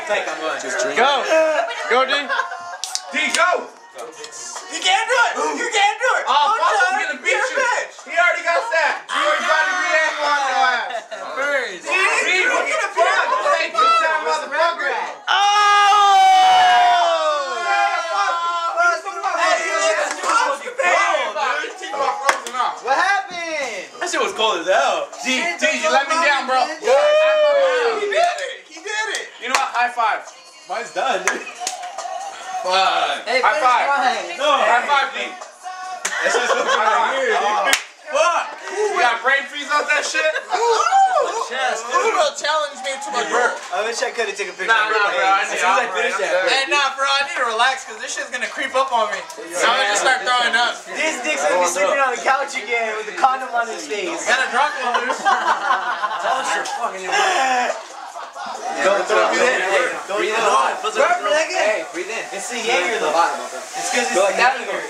think I'm going. Just drink. Go. Go, D. D, go. You can't do it. You can't do it. Oh, fuck, he's gonna beat you. He already got that. He already got to react on your ass. First. D, what the fuck? Hey, good time, motherfucker. What happened? That shit was cold as hell. D, you let me down, bro. He did it. He did it. You know what? High five. Mine's done, dude. Fuck. Hey, High five. No. High five, D. That shit's looking right here, dude. Fuck. You got brain freeze off that shit? Who will challenge me to my burp? I wish I could have taken a picture. Nah, bro. As soon as I finish that. Hey, nah, bro, I need to relax because this shit's gonna creep up on me. So I'm gonna just start throwing up. This dick's gonna be sleeping on the couch again with the condom on his face. Got a drunk one loose. Don't you fucking Don't breathe in. Breathe in. Burp, nigga. Hey, breathe in. It's the Jaeger though. It's because it's the Jaeger.